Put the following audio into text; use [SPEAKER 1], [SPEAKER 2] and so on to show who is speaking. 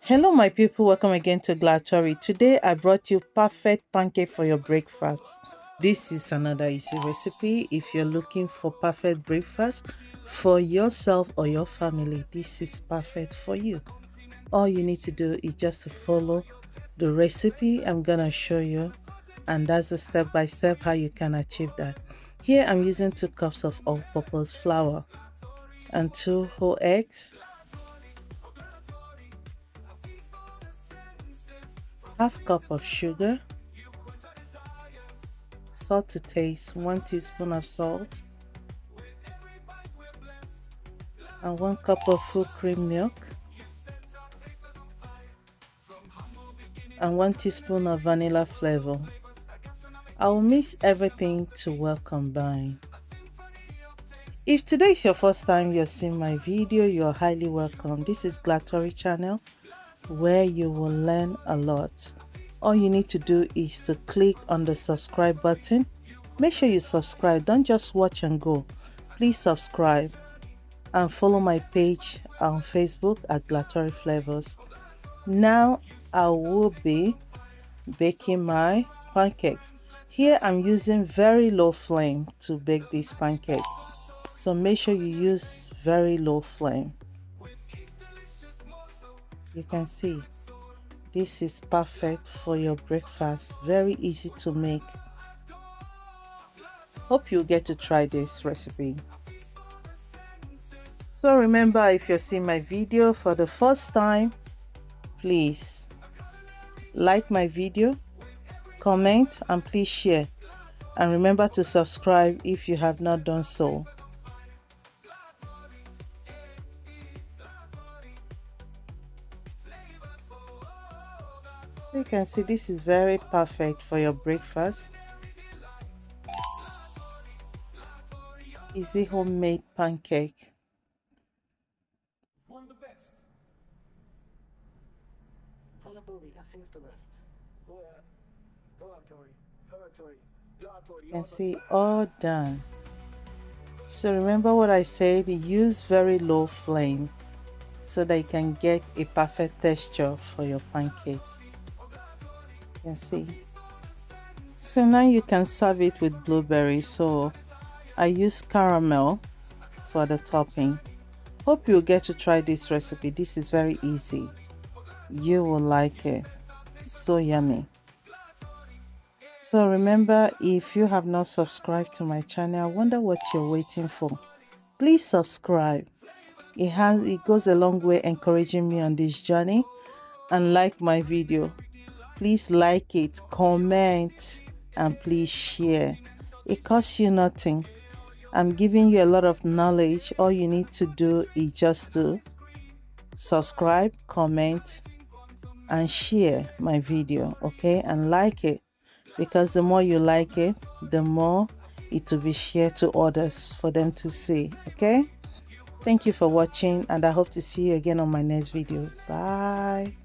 [SPEAKER 1] Hello, my people. Welcome again to Glatory. Today, I brought you perfect pancake for your breakfast. This is another easy recipe. If you're looking for perfect breakfast for yourself or your family, this is perfect for you. All you need to do is just to follow the recipe I'm gonna show you, and that's a step by step how you can achieve that. Here, I'm using 2 cups of all-purpose flour and 2 whole eggs, half cup of sugar, salt to taste, 1 teaspoon of salt, and 1 cup of full cream milk, and 1 teaspoon of vanilla flavor. I'll mix everything to well combine. If today is your first time you're seeing my video, you're highly welcome. This is Glatory channel where you will learn a lot. All you need to do is to click on the subscribe button. Make sure you subscribe. Don't just watch and go. Please subscribe and follow my page on Facebook at Glatory Flavors. Now I will be baking my pancake. Here I'm using very low flame to bake this pancake. So make sure you use very low flame. You can see this is perfect for your breakfast. Very easy to make. Hope you get to try this recipe. So remember, if you're seeing my video for the first time, please like my video, comment, and please share. And remember to subscribe if you have not done so. You can see this is very perfect for your breakfast. Easy homemade pancake.
[SPEAKER 2] One of the best. I think it's the best.
[SPEAKER 1] You can see all done. So remember what I said, use very low flame so that you can get a perfect texture for your pancake. You can see. So now you can serve it with blueberries. So I use caramel for the topping. Hope you'll get to try this recipe. This is very easy. You will like it. So yummy. So remember, if you have not subscribed to my channel, I wonder what you're waiting for. Please subscribe. It goes a long way encouraging me on this journey. And like my video. Please like it, comment, and please share. It costs you nothing. I'm giving you a lot of knowledge. All you need to do is just to subscribe, comment, and share my video, okay? And like it, because the more you like it, the more it will be shared to others for them to see, okay? Thank you for watching, and I hope to see you again on my next video. Bye.